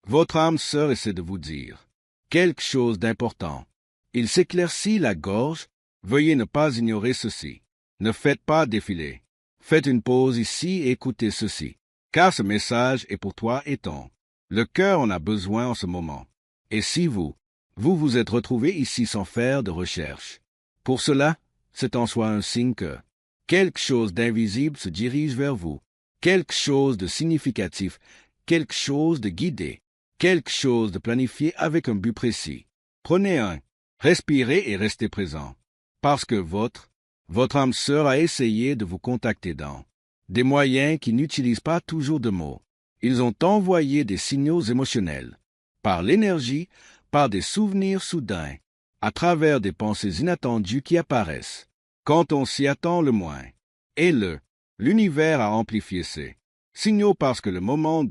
Votre âme sœur essaie de vous dire quelque chose d'important. Il s'éclaircit la gorge. Veuillez ne pas ignorer ceci. Ne faites pas défiler. Faites une pause ici et écoutez ceci. Car ce message est pour toi et ton. Le cœur en a besoin en ce moment. Et si vous vous êtes retrouvé ici sans faire de recherche. Pour cela, c'est en soi un signe que quelque chose d'invisible se dirige vers vous. Quelque chose de significatif, quelque chose de guidé, quelque chose de planifié avec un but précis. Prenez un, respirez et restez présent. Parce que votre âme sœur a essayé de vous contacter dans des moyens qui n'utilisent pas toujours de mots. Ils ont envoyé des signaux émotionnels, par l'énergie, par des souvenirs soudains, à travers des pensées inattendues qui apparaissent, quand on s'y attend le moins. Et l'univers a amplifié ces signaux parce que le moment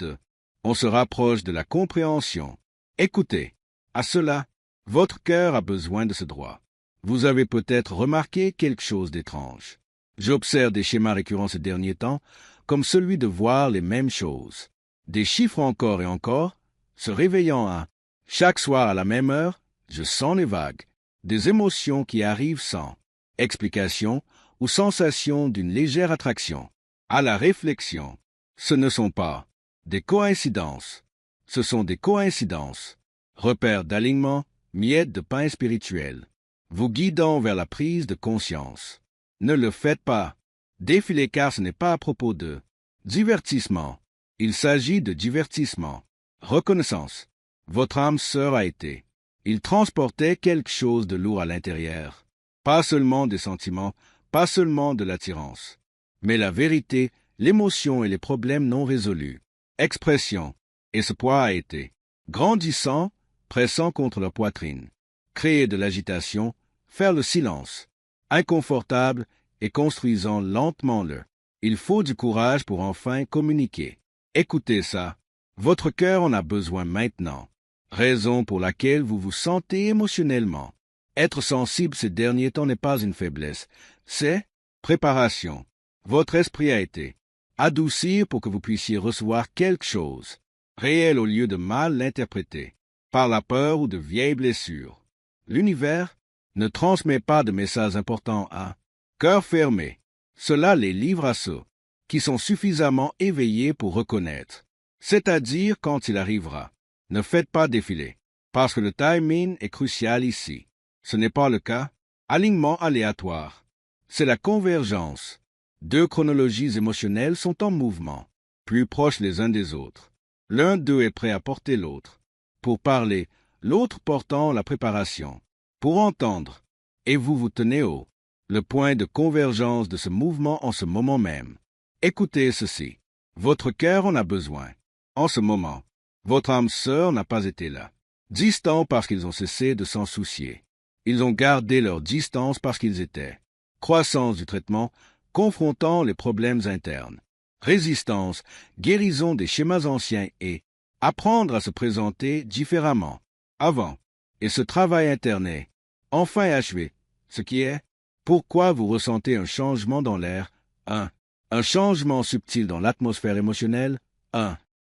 on se rapproche de la compréhension. Écoutez, à cela, votre cœur a besoin de ce droit. Vous avez peut-être remarqué quelque chose d'étrange. J'observe des schémas récurrents ces derniers temps, comme celui de voir les mêmes choses. Des chiffres encore et encore, se réveillant à chaque soir à la même heure, je sens les vagues, des émotions qui arrivent sans explication ou sensation d'une légère attraction. À la réflexion, ce ne sont pas des coïncidences, ce sont des coïncidences, repères d'alignement, miettes de pain spirituel, vous guidant vers la prise de conscience. Ne le faites pas défiler car ce n'est pas à propos de divertissement. Il s'agit de divertissement. Reconnaissance. Votre âme sœur a été. Il transportait quelque chose de lourd à l'intérieur. Pas seulement des sentiments, pas seulement de l'attirance, mais la vérité, l'émotion et les problèmes non résolus. Expression. Et ce poids a été grandissant, pressant contre leur poitrine. Créer de l'agitation, faire le silence. Inconfortable et construisant lentement le. Il faut du courage pour enfin communiquer. Écoutez ça. Votre cœur en a besoin maintenant. Raison pour laquelle vous vous sentez émotionnellement. Être sensible ces derniers temps n'est pas une faiblesse, c'est préparation. Votre esprit a été adouci pour que vous puissiez recevoir quelque chose, réel au lieu de mal l'interpréter, par la peur ou de vieilles blessures. L'univers ne transmet pas de messages importants à cœur fermé. Cela les livre à ceux qui sont suffisamment éveillés pour reconnaître, c'est-à-dire quand il arrivera. Ne faites pas défiler, parce que le timing est crucial ici. Ce n'est pas le cas. Alignement aléatoire. C'est la convergence. Deux chronologies émotionnelles sont en mouvement, plus proches les uns des autres. L'un d'eux est prêt à porter l'autre. Pour parler, l'autre portant la préparation. Pour entendre, et vous vous tenez haut. Le point de convergence de ce mouvement en ce moment même. Écoutez ceci. Votre cœur en a besoin. En ce moment, votre âme sœur n'a pas été là. Distants parce qu'ils ont cessé de s'en soucier. Ils ont gardé leur distance parce qu'ils étaient. Croissance du traitement, confrontant les problèmes internes. Résistance, guérison des schémas anciens et apprendre à se présenter différemment. Avant. Et ce travail interne est enfin achevé. Ce qui est, pourquoi vous ressentez un changement dans l'air? Un changement subtil dans l'atmosphère émotionnelle?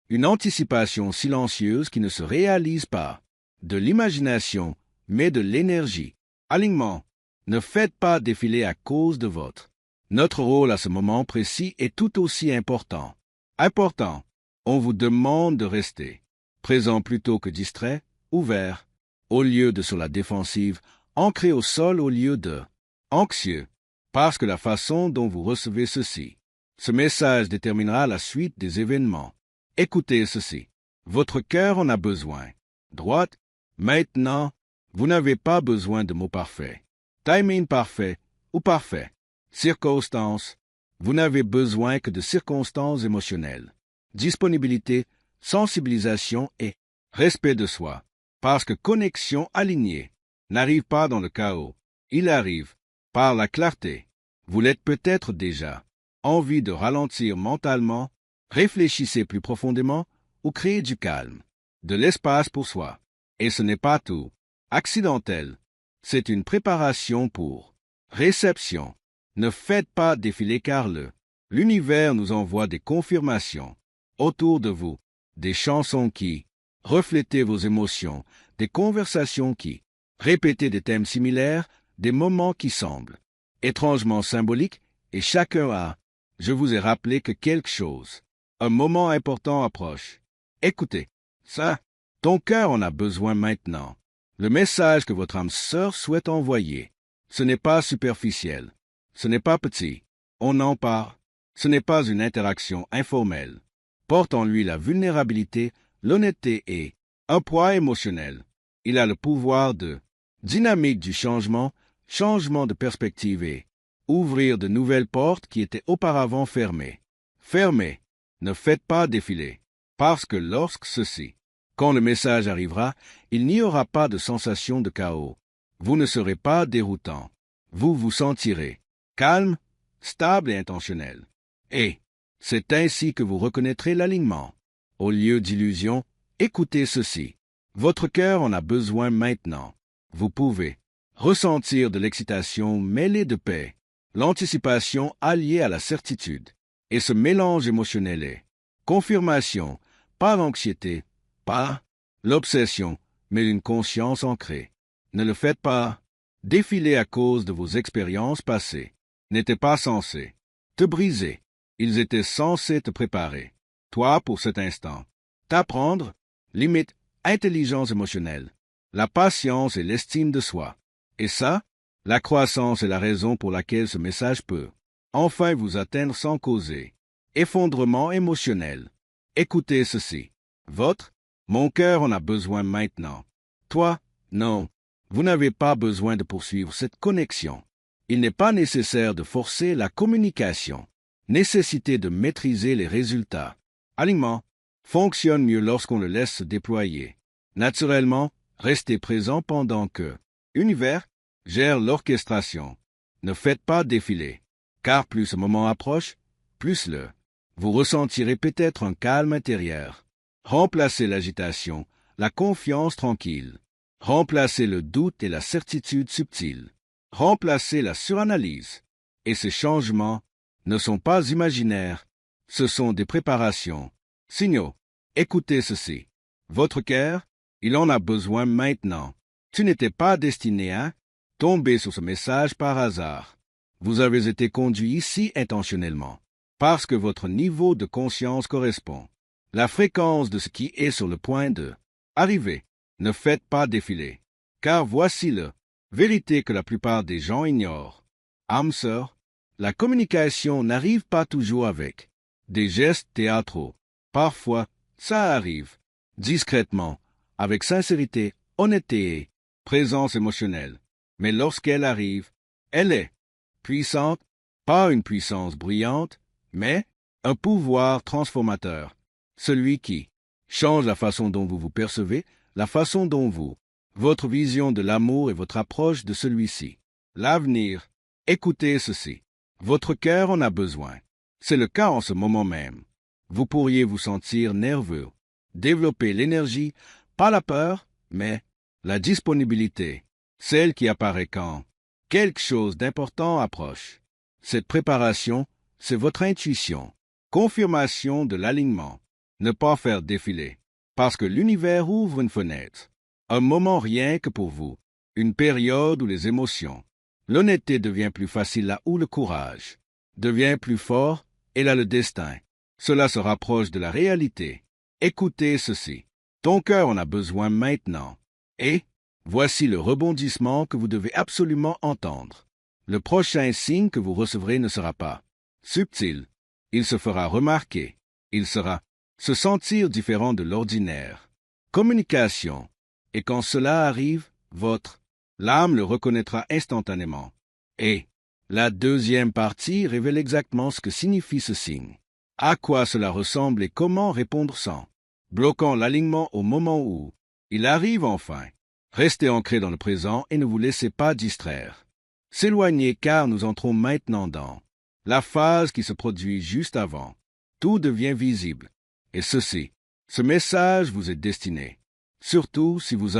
Une anticipation silencieuse qui ne se réalise pas. De l'imagination, mais de l'énergie. Alignement. Ne faites pas défiler à cause de votre. Notre rôle à ce moment précis est tout aussi important. Important. On vous demande de rester présent plutôt que distrait, ouvert, au lieu de sur la défensive, ancré au sol au lieu de anxieux, parce que la façon dont vous recevez ceci, ce message déterminera la suite des événements. Écoutez ceci. Votre cœur en a besoin. Droite. Maintenant, vous n'avez pas besoin de mots parfaits. Timing parfait ou parfait. Circonstances. Vous n'avez besoin que de circonstances émotionnelles. Disponibilité, sensibilisation et respect de soi. Parce que connexion alignée n'arrive pas dans le chaos. Il arrive par la clarté. Vous l'êtes peut-être déjà. Envie de ralentir mentalement, réfléchissez plus profondément ou créez du calme, de l'espace pour soi. Et ce n'est pas tout accidentel. C'est une préparation pour réception. Ne faites pas défiler car l'univers nous envoie des confirmations autour de vous, des chansons qui reflétez vos émotions, des conversations qui, répétez des thèmes similaires, des moments qui semblent étrangement symboliques, et chacun a, je vous ai rappelé que quelque chose, un moment important approche. Écoutez, ça, ton cœur en a besoin maintenant. Le message que votre âme sœur souhaite envoyer, ce n'est pas superficiel, ce n'est pas petit, on en parle, ce n'est pas une interaction informelle. Porte en lui la vulnérabilité, l'honnêteté et un poids émotionnel. Il a le pouvoir de dynamique du changement, changement de perspective et ouvrir de nouvelles portes qui étaient auparavant fermées. Fermées, ne faites pas défiler, parce que lorsque ceci, quand le message arrivera, il n'y aura pas de sensation de chaos. Vous ne serez pas déroutant. Vous vous sentirez calme, stable et intentionnel. Et c'est ainsi que vous reconnaîtrez l'alignement. Au lieu d'illusion, écoutez ceci. Votre cœur en a besoin maintenant. Vous pouvez ressentir de l'excitation mêlée de paix, l'anticipation alliée à la certitude. Et ce mélange émotionnel est confirmation, pas l'anxiété, pas l'obsession, mais une conscience ancrée. Ne le faites pas défiler à cause de vos expériences passées. N'étaient pas censés te briser. Ils étaient censés te préparer. Toi, pour cet instant, t'apprendre, limite, intelligence émotionnelle, la patience et l'estime de soi. Et ça, la croissance est la raison pour laquelle ce message peut enfin vous atteindre sans causer effondrement émotionnel. Écoutez ceci. Mon cœur en a besoin maintenant. Toi, non. Vous n'avez pas besoin de poursuivre cette connexion. Il n'est pas nécessaire de forcer la communication. Nécessité de maîtriser les résultats. Alignement fonctionne mieux lorsqu'on le laisse se déployer. Naturellement, restez présent pendant que Univers gère l'orchestration. Ne faites pas défiler, car plus ce moment approche, plus vous ressentirez peut-être un calme intérieur. Remplacez l'agitation, la confiance tranquille. Remplacez le doute et la certitude subtile. Remplacez la suranalyse. Et ces changements ne sont pas imaginaires, ce sont des préparations. Signaux. Écoutez ceci. Votre cœur, il en a besoin maintenant. Tu n'étais pas destiné à tomber sur ce message par hasard. Vous avez été conduit ici intentionnellement, parce que votre niveau de conscience correspond. La fréquence de ce qui est sur le point de arriver. Ne faites pas défiler, car voici la vérité que la plupart des gens ignorent. Âme sœur, la communication n'arrive pas toujours avec des gestes théâtraux. Parfois, ça arrive, discrètement, avec sincérité, honnêteté et présence émotionnelle. Mais lorsqu'elle arrive, elle est puissante, pas une puissance bruyante, mais un pouvoir transformateur. Celui qui change la façon dont vous vous percevez, la façon dont votre vision de l'amour et votre approche de celui-ci. L'avenir, écoutez ceci. Votre cœur en a besoin. C'est le cas en ce moment même. Vous pourriez vous sentir nerveux, développer l'énergie, pas la peur, mais la disponibilité, celle qui apparaît quand quelque chose d'important approche. Cette préparation, c'est votre intuition, confirmation de l'alignement. Ne pas faire défiler, parce que l'univers ouvre une fenêtre, un moment rien que pour vous, une période où les émotions, l'honnêteté devient plus facile là où le courage devient plus fort et là le destin. Cela se rapproche de la réalité. Écoutez ceci. Ton cœur en a besoin maintenant. Et voici le rebondissement que vous devez absolument entendre. Le prochain signe que vous recevrez ne sera pas subtil. Il se fera remarquer. Il sera se sentir différent de l'ordinaire. Communication. Et quand cela arrive, l'âme le reconnaîtra instantanément. Et la deuxième partie révèle exactement ce que signifie ce signe. À quoi cela ressemble et comment répondre sans bloquant l'alignement au moment où il arrive enfin. Restez ancré dans le présent et ne vous laissez pas distraire. S'éloignez car nous entrons maintenant dans la phase qui se produit juste avant. Tout devient visible. Et ce message vous est destiné. Surtout si vous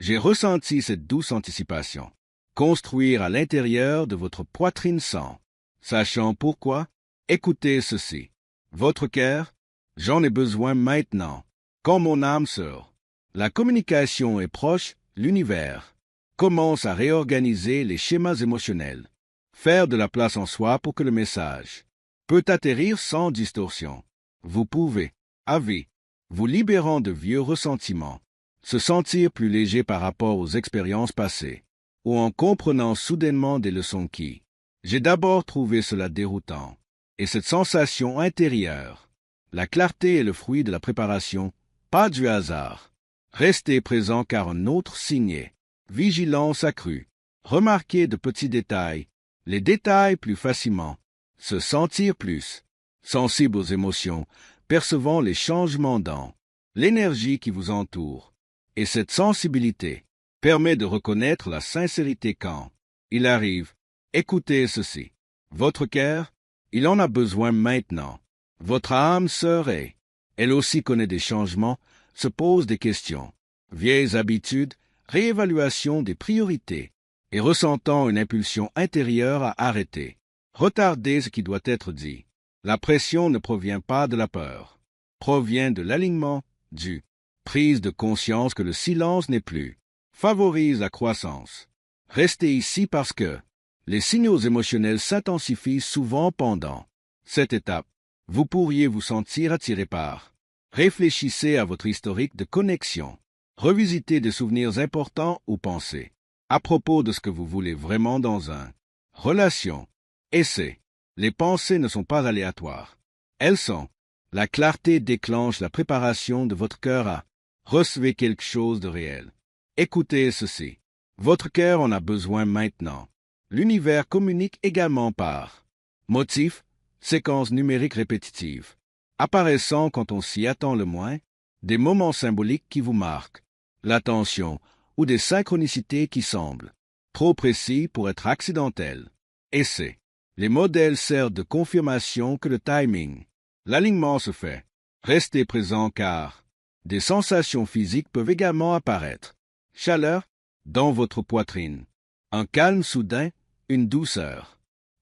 j'ai ressenti cette douce anticipation. Construire à l'intérieur de votre poitrine sans. Sachant pourquoi, écoutez ceci. Votre cœur, j'en ai besoin maintenant. Quand mon âme sœur, la communication est proche, l'univers commence à réorganiser les schémas émotionnels, faire de la place en soi pour que le message peut atterrir sans distorsion. Vous pouvez, à vie, vous libérant de vieux ressentiments, se sentir plus léger par rapport aux expériences passées, ou en comprenant soudainement des leçons qui, j'ai d'abord trouvé cela déroutant. Et cette sensation intérieure, la clarté est le fruit de la préparation, pas du hasard. Restez présent car un autre signe, vigilance accrue, remarquez de petits détails, les détails plus facilement, se sentir plus sensible aux émotions, percevant les changements dans l'énergie qui vous entoure. Et cette sensibilité permet de reconnaître la sincérité quand il arrive. Écoutez ceci. Votre cœur, il en a besoin maintenant. Votre âme sœur est, elle aussi connaît des changements, se pose des questions, vieilles habitudes, réévaluation des priorités, et ressentant une impulsion intérieure à arrêter, retarder ce qui doit être dit. La pression ne provient pas de la peur, provient de l'alignement, du prise de conscience que le silence n'est plus, favorise la croissance. Restez ici parce que les signaux émotionnels s'intensifient souvent pendant cette étape. Vous pourriez vous sentir attiré par. Réfléchissez à votre historique de connexion. Revisitez des souvenirs importants ou pensez à propos de ce que vous voulez vraiment dans un relation. Essai. Les pensées ne sont pas aléatoires. Elles sont. La clarté déclenche la préparation de votre cœur à recevoir quelque chose de réel. Écoutez ceci. Votre cœur en a besoin maintenant. L'univers communique également par motifs, séquences numériques répétitives, apparaissant quand on s'y attend le moins, des moments symboliques qui vous marquent, l'attention ou des synchronicités qui semblent trop précis pour être accidentels. Essai. Les modèles servent de confirmation que le timing, l'alignement se fait. Restez présent car des sensations physiques peuvent également apparaître. Chaleur dans votre poitrine, un calme soudain, une douceur,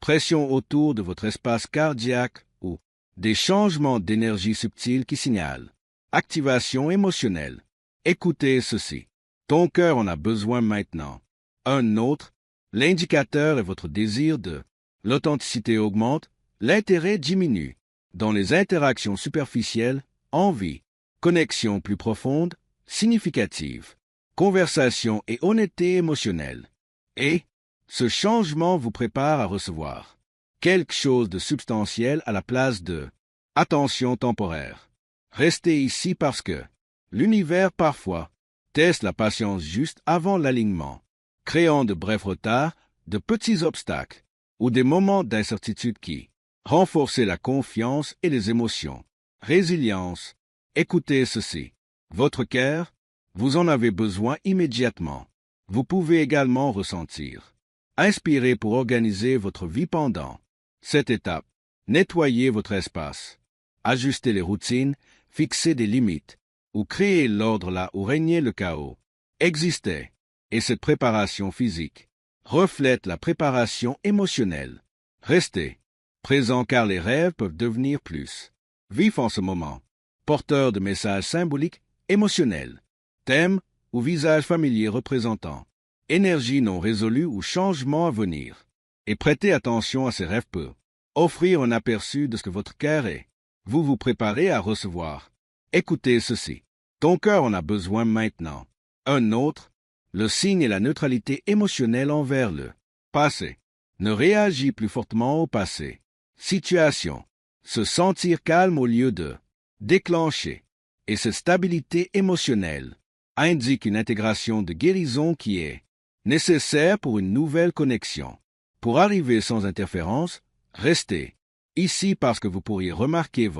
pression autour de votre espace cardiaque ou des changements d'énergie subtils qui signalent activation émotionnelle. Écoutez ceci. Ton cœur en a besoin maintenant. Un autre, l'indicateur est votre désir de. L'authenticité augmente, l'intérêt diminue. Dans les interactions superficielles, envie, connexion plus profonde, significative, conversation et honnêteté émotionnelle. Et ce changement vous prépare à recevoir quelque chose de substantiel à la place de attention temporaire. Restez ici parce que l'univers parfois teste la patience juste avant l'alignement, créant de brefs retards, de petits obstacles ou des moments d'incertitude qui renforcent la confiance et les émotions. Résilience. Écoutez ceci. Votre cœur, vous en avez besoin immédiatement. Vous pouvez également ressentir. Inspirez pour organiser votre vie pendant cette étape. Nettoyez votre espace. Ajustez les routines, fixez des limites, ou créez l'ordre là où régnait le chaos. Existez. Et cette préparation physique reflète la préparation émotionnelle. Restez présent car les rêves peuvent devenir plus vifs en ce moment, porteurs de messages symboliques, émotionnels, thèmes ou visages familiers représentant énergie non résolue ou changement à venir. Et prêtez attention à ces rêves peut offrir un aperçu de ce que votre cœur est. Vous vous préparez à recevoir. Écoutez ceci. Ton cœur en a besoin maintenant. Un autre, le signe est la neutralité émotionnelle envers le passé. Ne réagit plus fortement au passé. Situation. Se sentir calme au lieu de déclencher. Et cette stabilité émotionnelle indique une intégration de guérison qui est nécessaire pour une nouvelle connexion. Pour arriver sans interférence, restez ici parce que vous pourriez remarquer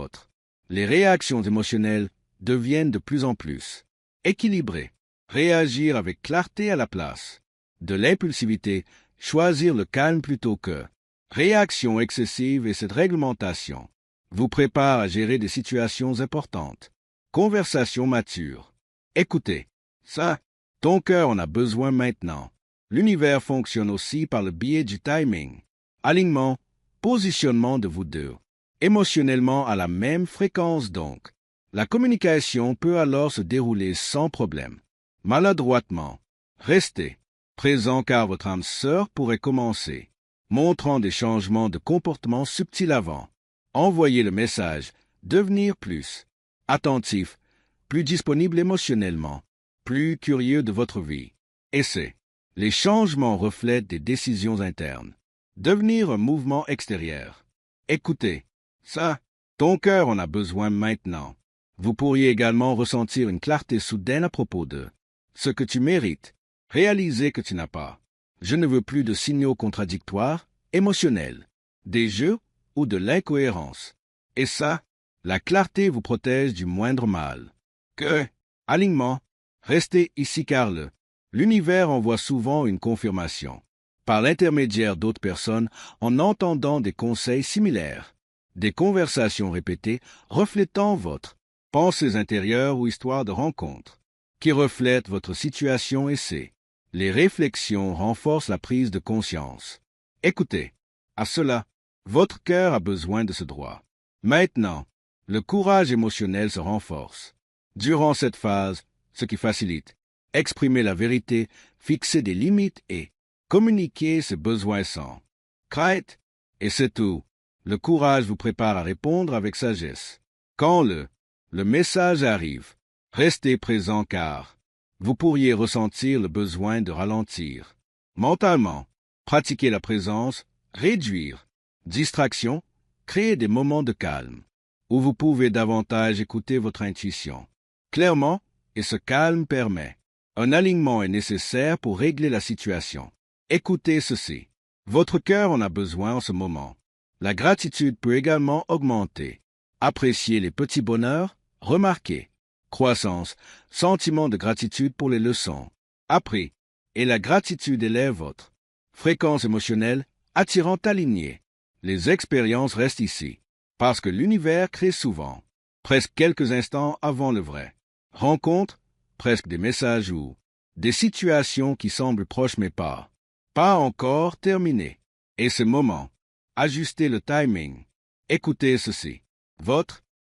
les réactions émotionnelles deviennent de plus en plus équilibrées. Réagir avec clarté à la place de l'impulsivité, choisir le calme plutôt que réaction excessive et cette réglementation vous prépare à gérer des situations importantes. Conversation mature. Écoutez, ça, ton cœur en a besoin maintenant. L'univers fonctionne aussi par le biais du timing, alignement, positionnement de vous deux, émotionnellement à la même fréquence donc. La communication peut alors se dérouler sans problème. Maladroitement, restez présent car votre âme sœur pourrait commencer, montrant des changements de comportement subtils avant. Envoyez le message, devenir plus attentif, plus disponible émotionnellement, plus curieux de votre vie. Essai. Les changements reflètent des décisions internes. Devenir un mouvement extérieur. Écoutez, ça, ton cœur en a besoin maintenant. Vous pourriez également ressentir une clarté soudaine à propos de ce que tu mérites. Réaliser que tu n'as pas. Je ne veux plus de signaux contradictoires, émotionnels, des jeux ou de l'incohérence. Et ça, la clarté vous protège du moindre mal. Alignement, restez ici car l'univers envoie souvent une confirmation, par l'intermédiaire d'autres personnes en entendant des conseils similaires, des conversations répétées reflétant votre pensées intérieures ou histoires de rencontres, qui reflètent votre situation et les réflexions renforcent la prise de conscience. Écoutez, à cela, votre cœur a besoin de ce droit. Maintenant, le courage émotionnel se renforce. Durant cette phase, ce qui facilite, exprimer la vérité, fixer des limites et communiquer ses besoins sans crainte, et c'est tout. Le courage vous prépare à répondre avec sagesse. Quand le message arrive, restez présent car vous pourriez ressentir le besoin de ralentir. Mentalement, pratiquer la présence, réduire distraction, créer des moments de calme, où vous pouvez davantage écouter votre intuition. Clairement, et ce calme permet. Un alignement est nécessaire pour régler la situation. Écoutez ceci. Votre cœur en a besoin en ce moment. La gratitude peut également augmenter. Appréciez les petits bonheurs, remarquez. Croissance, sentiment de gratitude pour les leçons. Appris. Et la gratitude élève votre fréquence émotionnelle, attirant alignée. Les expériences restent ici, parce que l'univers crée souvent, presque quelques instants avant le vrai. Rencontre, presque des messages ou des situations qui semblent proches mais pas encore terminées. Et ce moment, ajustez le timing. Écoutez ceci.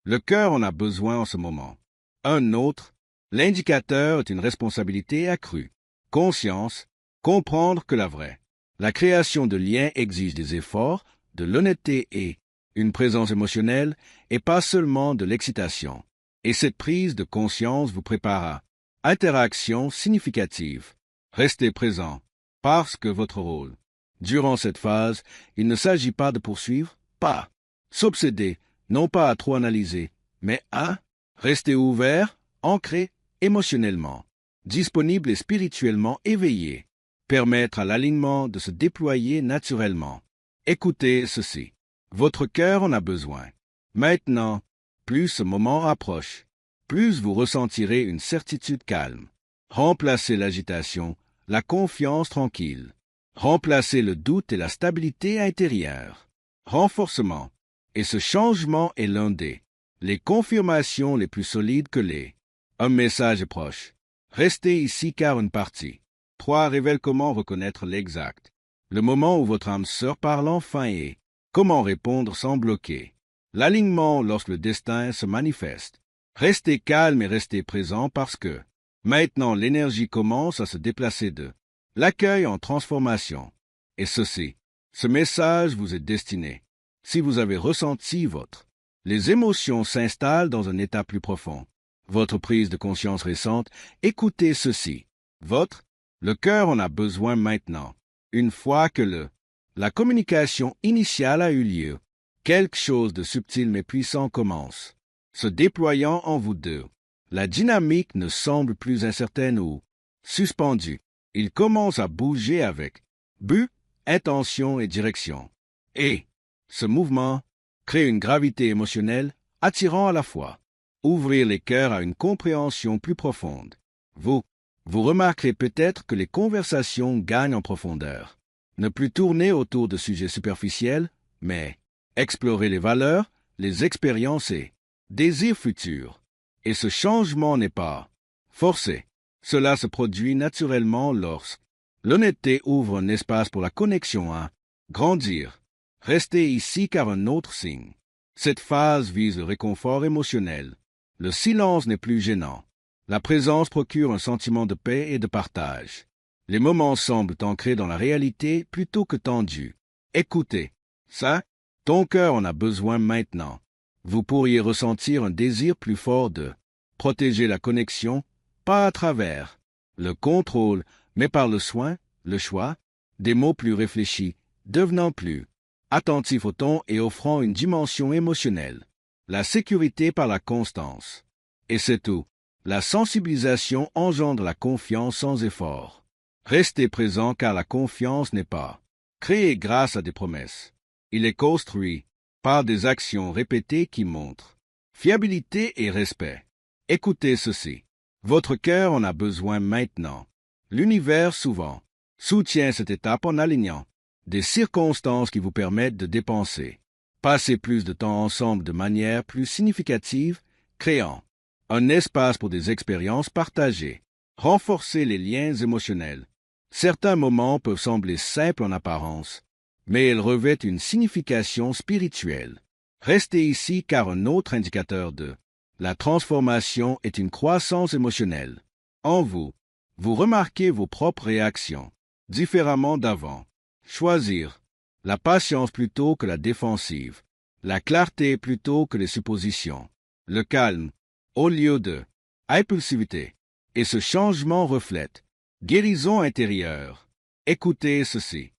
Le cœur en a besoin en ce moment. Un autre, l'indicateur est une responsabilité accrue. Conscience, comprendre que la création de liens exige des efforts, de l'honnêteté et une présence émotionnelle, et pas seulement de l'excitation. Et cette prise de conscience vous prépare à interaction significative. Restez présent, parce que votre rôle. Durant cette phase, il ne s'agit pas de poursuivre, pas s'obséder, non pas à trop analyser, mais à rester ouvert, ancré émotionnellement, disponible et spirituellement éveillé, permettre à l'alignement de se déployer naturellement. Écoutez ceci. Votre cœur en a besoin. Maintenant, plus ce moment approche, plus vous ressentirez une certitude calme. Remplacez l'agitation, la confiance tranquille. Remplacez le doute et la stabilité intérieure. Renforcement. Et ce changement est l'un les confirmations les plus solides que un message est proche. Restez ici car une partie. 3 révèle comment reconnaître l'exact. Le moment où votre âme sœur parle enfin et comment répondre sans bloquer. L'alignement lorsque le destin se manifeste. Restez calme et restez présent parce que maintenant l'énergie commence à se déplacer de l'accueil en transformation. Et ce message vous est destiné. Si vous avez ressenti les émotions s'installent dans un état plus profond. Votre prise de conscience récente, écoutez ceci. Le cœur en a besoin maintenant. Une fois que la communication initiale a eu lieu, quelque chose de subtil mais puissant commence, se déployant en vous deux. La dynamique ne semble plus incertaine ou suspendue. Il commence à bouger avec but, intention et direction. Et ce mouvement crée une gravité émotionnelle attirant à la fois. Ouvrir les cœurs à une compréhension plus profonde. Vous remarquerez peut-être que les conversations gagnent en profondeur. Ne plus tourner autour de sujets superficiels, mais explorer les valeurs, les expériences et désirs futurs. Et ce changement n'est pas forcé. Cela se produit naturellement lorsque l'honnêteté ouvre un espace pour la connexion à grandir. Restez ici car un autre signe. Cette phase vise le réconfort émotionnel. Le silence n'est plus gênant. La présence procure un sentiment de paix et de partage. Les moments semblent ancrés dans la réalité plutôt que tendus. Écoutez, ça, ton cœur en a besoin maintenant. Vous pourriez ressentir un désir plus fort de protéger la connexion, pas à travers le contrôle, mais par le soin, le choix, des mots plus réfléchis, devenant plus attentifs au ton et offrant une dimension émotionnelle. La sécurité par la constance. Et c'est tout. La sensibilisation engendre la confiance sans effort. Restez présent car la confiance n'est pas créée grâce à des promesses. Il est construit par des actions répétées qui montrent fiabilité et respect. Écoutez ceci. Votre cœur en a besoin maintenant. L'univers souvent soutient cette étape en alignant des circonstances qui vous permettent de dépenser. Passer plus de temps ensemble de manière plus significative, créant un espace pour des expériences partagées. Renforcer les liens émotionnels. Certains moments peuvent sembler simples en apparence, mais ils revêtent une signification spirituelle. Restez ici car un autre indicateur de la transformation est une croissance émotionnelle. En vous, vous remarquez vos propres réactions, différemment d'avant. Choisir la patience plutôt que la défensive, la clarté plutôt que les suppositions, le calme au lieu de impulsivité. Et ce changement reflète guérison intérieure. Écoutez ceci.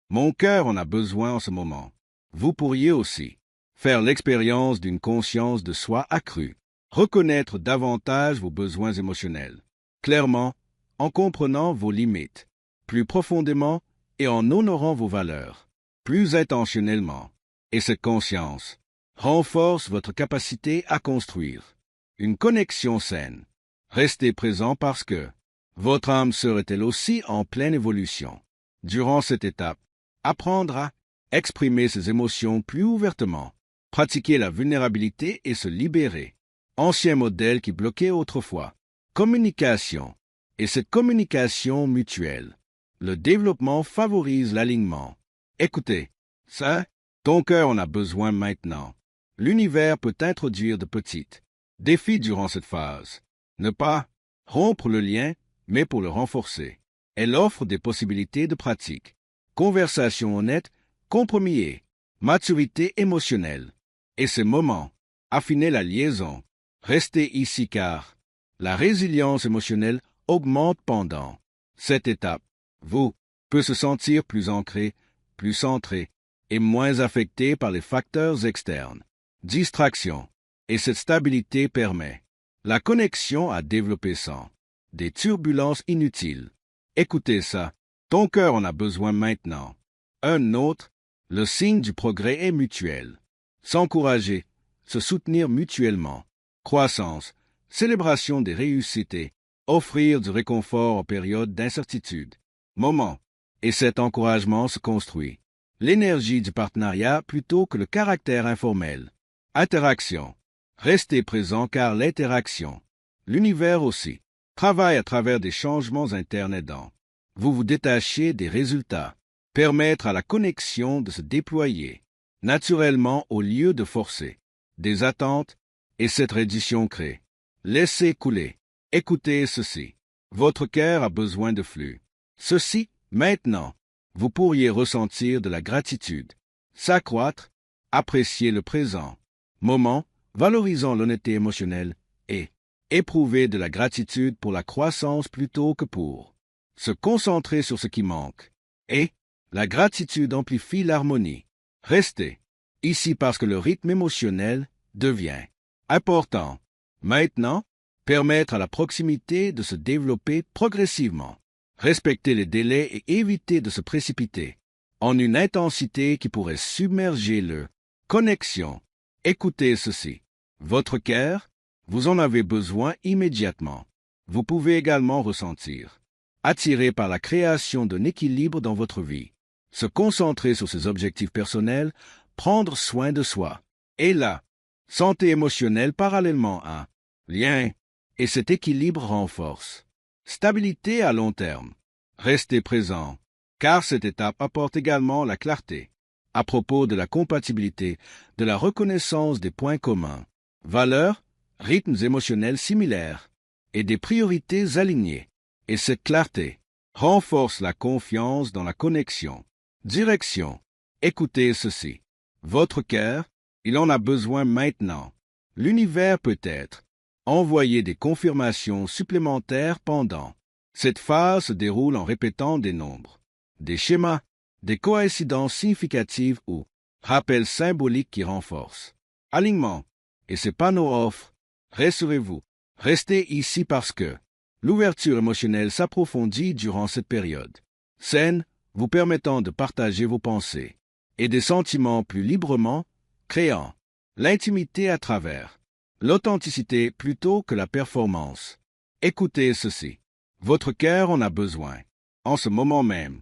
Mon cœur en a besoin en ce moment. Vous pourriez aussi faire l'expérience d'une conscience de soi accrue, reconnaître davantage vos besoins émotionnels, clairement, en comprenant vos limites, plus profondément et en honorant vos valeurs, plus intentionnellement. Et cette conscience renforce votre capacité à construire une connexion saine. Restez présent parce que votre âme sœur elle aussi en pleine évolution. Durant cette étape, apprendre à exprimer ses émotions plus ouvertement, pratiquer la vulnérabilité et se libérer. Ancien modèle qui bloquait autrefois. Communication. Et cette communication mutuelle. Le développement favorise l'alignement. Écoutez, ça, ton cœur en a besoin maintenant. L'univers peut introduire de petites défis durant cette phase. Ne pas rompre le lien, mais pour le renforcer. Elle offre des possibilités de pratique. Conversation honnête, compromis et maturité émotionnelle. Et ces moments, affiner la liaison. Restez ici car la résilience émotionnelle augmente pendant cette étape. Vous peut se sentir plus ancré, plus centré et moins affecté par les facteurs externes. Distraction. Et cette stabilité permet la connexion à développer sans des turbulences inutiles. Écoutez ça. Ton cœur en a besoin maintenant. Un autre, le signe du progrès est mutuel. S'encourager, se soutenir mutuellement. Croissance, célébration des réussites et offrir du réconfort en période d'incertitude. Moment. Et cet encouragement se construit. L'énergie du partenariat plutôt que le caractère informel. Interaction. Restez présent car l'interaction, l'univers aussi, travaille à travers des changements internes aidants. Vous vous détachez des résultats. Permettre à la connexion de se déployer naturellement au lieu de forcer des attentes et cette reddition crée. Laissez couler. Écoutez ceci. Votre cœur a besoin de flux. Ceci, maintenant, vous pourriez ressentir de la gratitude, s'accroître, apprécier le présent moment, valorisant l'honnêteté émotionnelle et éprouver de la gratitude pour la croissance plutôt que pour se concentrer sur ce qui manque. Et la gratitude amplifie l'harmonie. Restez ici parce que le rythme émotionnel devient important. Maintenant, permettre à la proximité de se développer progressivement. Respecter les délais et éviter de se précipiter en une intensité qui pourrait submerger le connexion. Écoutez ceci. Votre cœur, vous en avez besoin immédiatement. Vous pouvez également ressentir, attiré par la création d'un équilibre dans votre vie, se concentrer sur ses objectifs personnels, prendre soin de soi. Et là, santé émotionnelle parallèlement à lien, et cet équilibre renforce. Stabilité à long terme. Restez présent, car cette étape apporte également la clarté à propos de la compatibilité, de la reconnaissance des points communs, valeurs rythmes émotionnels similaires et des priorités alignées. Et cette clarté renforce la confiance dans la connexion. Direction. Écoutez ceci. Votre cœur, il en a besoin maintenant. L'univers peut être envoyer des confirmations supplémentaires pendant. Cette phase se déroule en répétant des nombres, des schémas, des coïncidences significatives ou rappels symboliques qui renforcent. Alignement. Et ces panneaux offrent. Rassurez-vous. Restez ici parce que l'ouverture émotionnelle s'approfondit durant cette période. Saine, vous permettant de partager vos pensées et des sentiments plus librement, créant l'intimité à travers l'authenticité plutôt que la performance. Écoutez ceci. Votre cœur en a besoin. En ce moment même,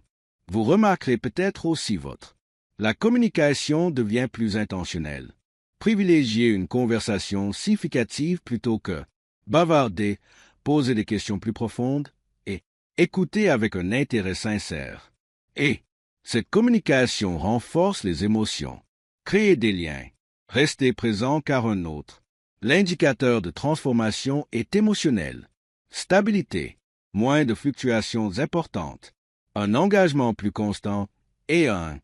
vous remarquerez peut-être aussi la communication devient plus intentionnelle. Privilégiez une conversation significative plutôt que bavarder, poser des questions plus profondes et écouter avec un intérêt sincère. Et cette communication renforce les émotions. Créez des liens. Restez présent car un autre. L'indicateur de transformation est émotionnel. Stabilité, moins de fluctuations importantes, un engagement plus constant et un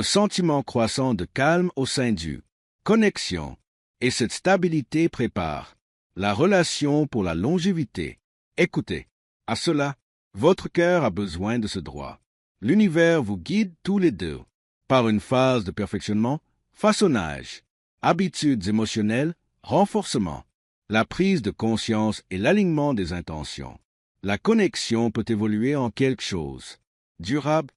sentiment croissant de calme au sein du connexion. Et cette stabilité prépare la relation pour la longévité. Écoutez, à cela, votre cœur a besoin de ce droit. L'univers vous guide tous les deux par une phase de perfectionnement, façonnage, habitudes émotionnelles, renforcement, la prise de conscience et l'alignement des intentions. La connexion peut évoluer en quelque chose durable